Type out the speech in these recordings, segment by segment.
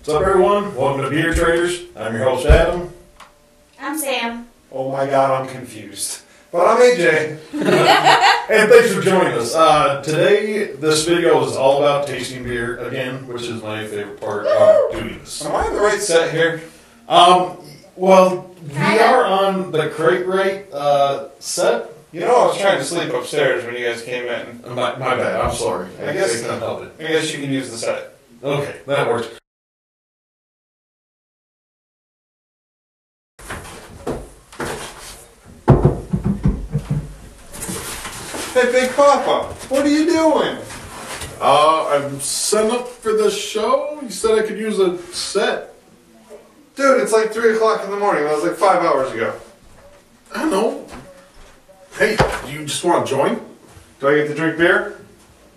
What's up, everyone? Welcome to Beer Traders. I'm your host, Adam. I'm Sam. Oh my god, I'm confused. But I'm AJ. And thanks for joining us. Today, this video is all about tasting beer again, which is my favorite part of doing this. Am I on the right set here? Well, we are on the thecraterate set. You know, I was trying to sleep upstairs when you guys came in. My bad, I'm sorry. I guess can't help it. I guess you can use the set. Okay, that works. Hey, Big Papa, what are you doing? I'm setting up for the show. You said I could use a set. Dude, it's like 3 o'clock in the morning. That was like 5 hours ago. I don't know. Hey, do you just want to join? Do I get to drink beer?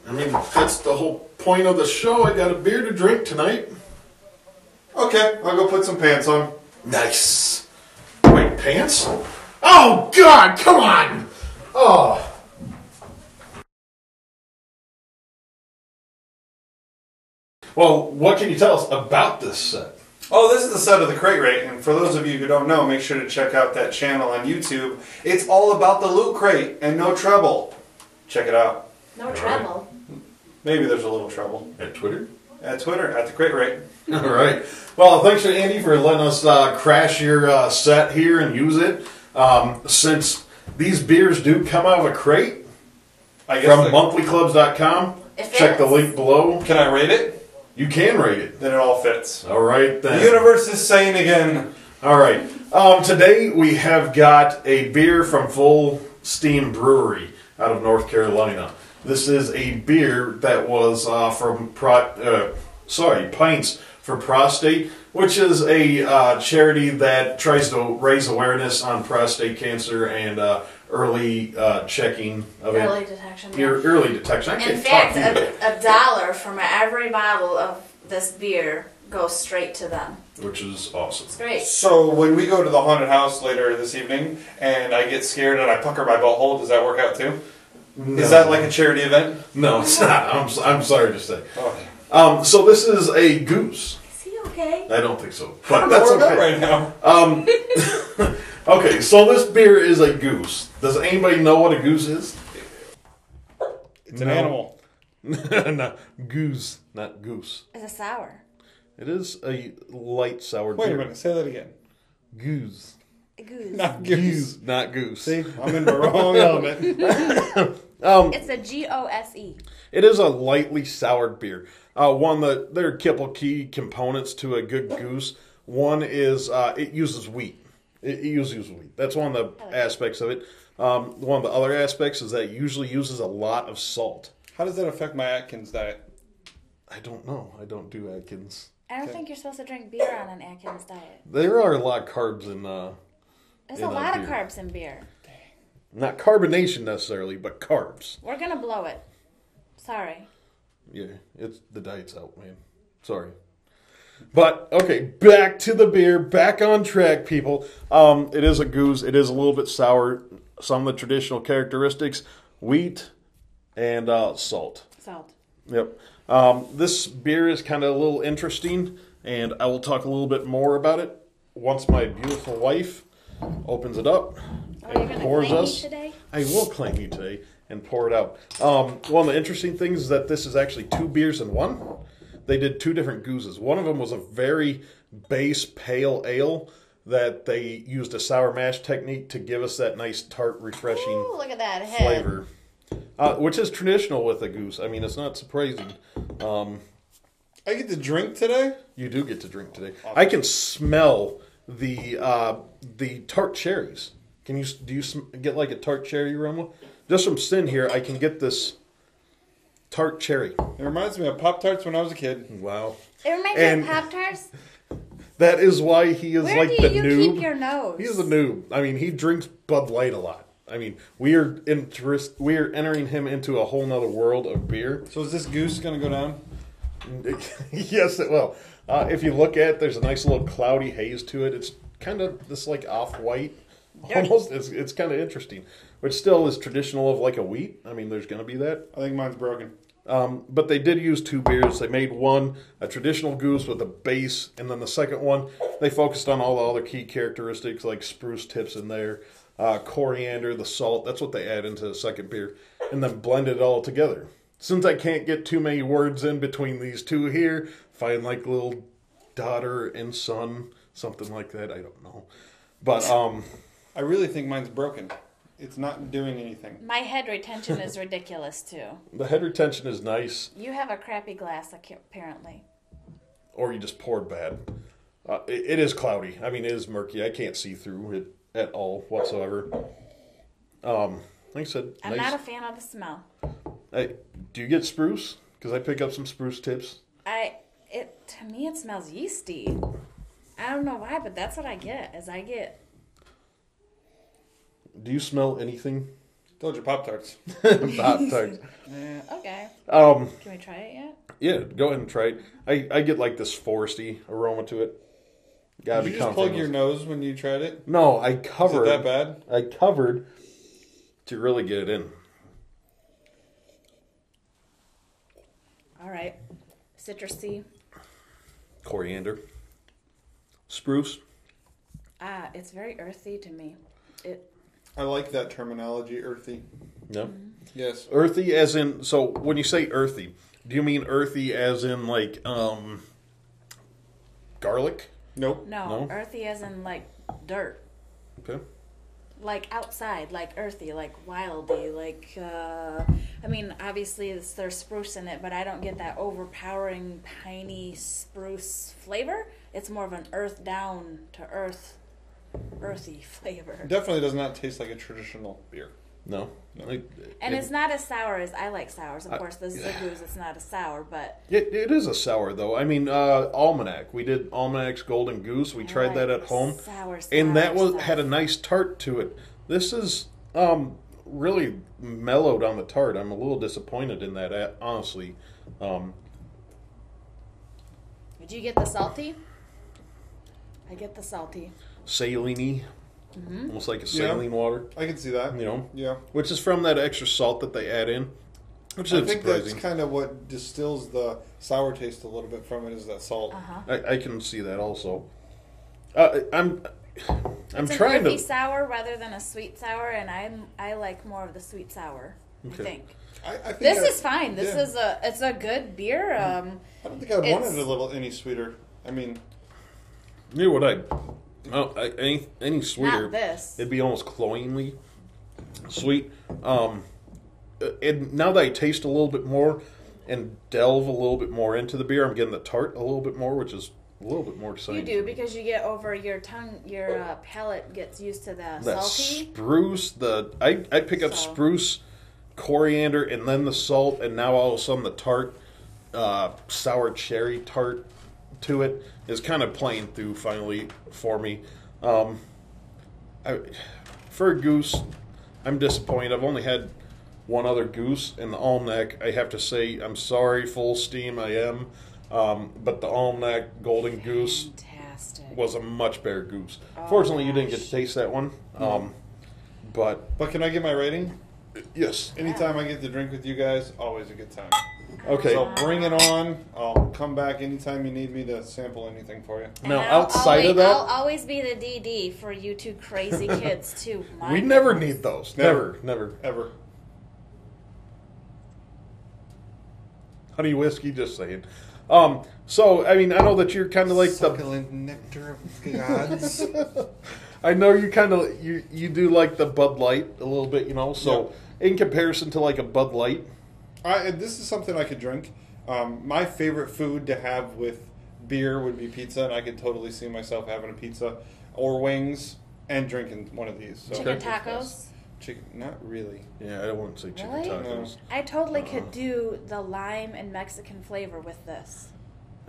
I mean, that's the whole point of the show. I got a beer to drink tonight. Okay, I'll go put some pants on. Nice. Wait, pants? Oh, God, come on! Oh. Well, what can you tell us about this set? Oh, this is the set of the Crate, and for those of you who don't know, make sure to check out that channel on YouTube. It's all about the Loot Crate and no treble. Check it out. No trouble. Maybe there's a little trouble. At Twitter? At Twitter, at the Crate. All right. Well, thanks to Andy for letting us crash your set here and use it. Since these beers do come out of a crate I from guess monthlyclubs.com, check the link below. Can I rate it? You can rate it. Then it all fits. All right, then. The universe is saying again. All right. Today we have got a beer from Full Steam Brewery out of North Carolina. This is a beer that was from Pints for Prostate, which is a charity that tries to raise awareness on prostate cancer and early checking of it. Early detection. Your early detection. I In can't fact, talk to you. $1 from every bottle of this beer goes straight to them. Which is awesome. It's great. So when we go to the haunted house later this evening and I get scared and I pucker my butthole, does that work out too? No. Is that like a charity event? No, it's not. I'm sorry to say. Okay. So this is a goose. Is he okay? I don't think so, I but don't that's know where okay. I'm at right now. Okay, so this beer is a goose. Does anybody know what a goose is? It's an animal. No, goose, not goose. It's a sour. It is a light sour Wait beer. a minute, say that again. Goose. A goose. Not goose. Not goose. See, I'm in the wrong element. It's a GOSE. It is a lightly soured beer. There are a couple key components to a good goose. One is it uses wheat. It uses wheat. That's one of the aspects of it. One of the other aspects is that it usually uses a lot of salt. How does that affect my Atkins diet? I don't know. I don't do Atkins. I don't think you're supposed to drink beer on an Atkins diet. There are a lot of carbs in There's in a lot beer. of carbs in beer. Not carbonation necessarily, but carbs. We're going to blow it. Sorry. Yeah, the diet's out, man. Sorry. But, okay, back to the beer. Back on track, people. It is a goose. It is a little bit sour. Some of the traditional characteristics, wheat and salt. Salt. Yep. This beer is kind of a little interesting, and I will talk a little bit more about it once my beautiful wife opens it up and pours us. Today? I will claim you today and pour it out. One of the interesting things is that this is actually 2 beers in one. They did 2 different gooses. One of them was a very base pale ale that they used a sour mash technique to give us that nice tart, refreshing Ooh, look at that head. flavor. Which is traditional with a goose. I mean, it's not surprising. I get to drink today? You do get to drink today. I can smell the tart cherries. Do you get like a tart cherry aroma? Just from sitting here, I can get this tart cherry. It reminds me of Pop-Tarts when I was a kid. Wow. It reminds me of Pop-Tarts. That is why he is Where like do the you noob. keep your nose? He is a noob. I mean, he drinks Bud Light a lot. I mean, we are entering him into a whole nother world of beer. So is this goose going to go down? Yes, it will. If you look at it, there's a nice little cloudy haze to it. It's kind of this like off-white. Almost. It's kind of interesting. Which still is traditional of like a wheat. I mean, there's going to be that. I think mine's broken. But they did use 2 beers. They made one, a traditional goose with a base, and then the second one, they focused on all the other key characteristics like spruce tips in there, coriander, the salt. That's what they add into the second beer, and then blended it all together. Since I can't get too many words in between these two here, find like little daughter and son, something like that. I don't know. But I really think mine's broken. It's not doing anything. My head retention is ridiculous too. the head retention is nice, You have a crappy glass, apparently. or you just poured bad. It is cloudy. I mean, it is murky. I can't see through it at all whatsoever. Like I said, I'm nice. not a fan of the smell. Hey, do you get spruce? Because I pick up some spruce tips. To me it smells yeasty. I don't know why, but that's what I get. Do you smell anything? Told you Pop-Tarts. Pop-Tarts. Okay. Um, Can we try it yet? yeah, go ahead and try it. I get like this foresty aroma to it. Gotta Did be you just plug your comfortable. nose when you tried it? No, I Is covered. it that bad? I covered to really get it in. All right. Citrusy. Coriander. Spruce. It's very earthy to me. I like that terminology, earthy. No. Yes. Earthy as in, so when you say earthy, do you mean earthy as in like garlic? Nope. No, No? earthy as in like dirt. Okay. Like outside, like earthy, like wildy, like, I mean, obviously there's spruce in it, but I don't get that overpowering, piney spruce flavor. It's more of an earth down to earthy flavor. Definitely does not taste like a traditional beer. No. No. And it's not as sour as I like sours. Of course, this is a goose. It's not a sour, but It is a sour though. I mean, Almanac. We did Almanac's Golden Goose. We tried that at home, sour, and that was stuff. had a nice tart to it. This is really mellowed on the tart. I'm a little disappointed in that, honestly. Did you get the salty? I get the salty. Saline-y, almost like a saline water. I can see that. You know, Yeah. which is from that extra salt that they add in, which I is think surprising. that's kind of what distills the sour taste a little bit from it is that salt. I can see that also. I'm It's trying an earthy to. sour rather than a sweet sour, and I like more of the sweet sour. Okay. I think I think this is fine. This yeah. it's a good beer. I don't think I'd want it's- it a little any sweeter. I mean, You know what any sweeter? Not this. It'd be almost cloyingly sweet. And now that I taste a little bit more and delve a little bit more into the beer, I'm getting the tart a little bit more, which is a little bit more exciting. You do because you get over your tongue, your palate gets used to the that salty. spruce. I pick up So- spruce, coriander, and then the salt, and now all of a sudden the tart, sour cherry tart to it is kind of playing through finally for me. For a goose, I'm disappointed. I've only had one other goose in the Almanac. I have to say, I'm sorry, full steam, I am. But the Almanac Golden Goose Fantastic. was a much better goose. Oh, Fortunately, you didn't get gosh. to taste that one. But can I get my rating? yes, Anytime I get to drink with you guys, always a good time. okay. So bring it on. I'll come back anytime you need me to sample anything for you. Now, And I'll outside always, of that, I'll always be the DD for you two crazy kids too. My we never goodness. need those. Never. Never. Ever. Honey whiskey, just saying. So, I mean, I know that you're kind of like the. Succulent nectar of gods. I know you kind of you do like the Bud Light a little bit, you know. So, in comparison to like a Bud Light, This is something I could drink. My favorite food to have with beer would be pizza, and I could totally see myself having a pizza or wings and drinking one of these. So Chicken tacos. Chicken, not really. yeah, I don't want to say chicken Really? tacos. I totally could do the lime and Mexican flavor with this.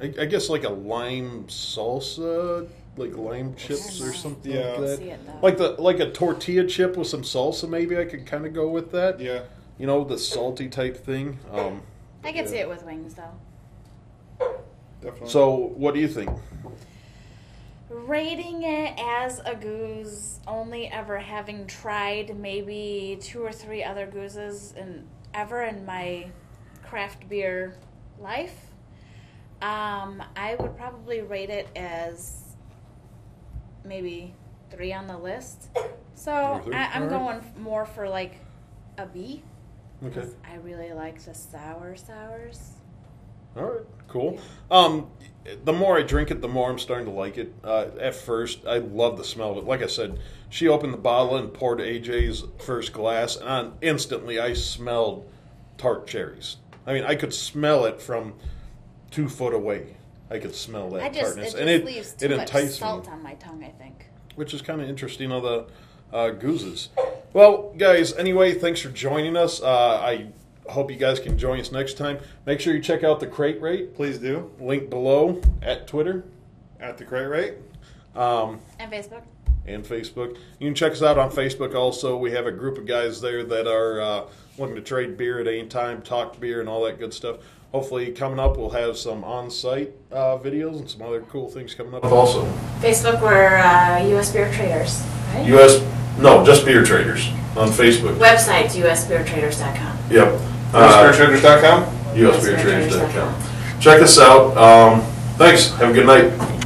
I guess like a lime salsa, like lime chips or something Yeah. like See that. it, though. Like a tortilla chip with some salsa, maybe I could kind of go with that. Yeah. You know, the salty type thing. I could see it with wings though. Definitely. So, what do you think? Rating it as a goose, only ever having tried maybe 2 or 3 other gooses ever in my craft beer life. I would probably rate it as maybe 3 on the list. So I'm going more for like a B. Okay. I really like the sours. All right, cool. The more I drink it, the more I'm starting to like it. At first, I love the smell of it. Like I said, she opened the bottle and poured AJ's first glass, and instantly I smelled tart cherries. I mean, I could smell it from 2 foot away. I could smell that tartness, and it leaves too much salt me, on my tongue, I think. which is kind of interesting on the goses. Well, guys, anyway, thanks for joining us. I hope you guys can join us next time. Make sure you check out the Crate Rate. Please do. Link below at Twitter. At the Crate Rate. And Facebook. And Facebook. You can check us out on Facebook also. We have a group of guys there that are looking to trade beer at any time, talk beer, and all that good stuff. Hopefully, coming up, we'll have some on-site videos and some other cool things coming up also. Facebook, we're U.S. Beer Traders, right? Just Beer Traders on Facebook. Website's usbeertraders.com. Yep. USBeerTraders.com? USBeerTraders.com. Check us out. Thanks. Have a good night.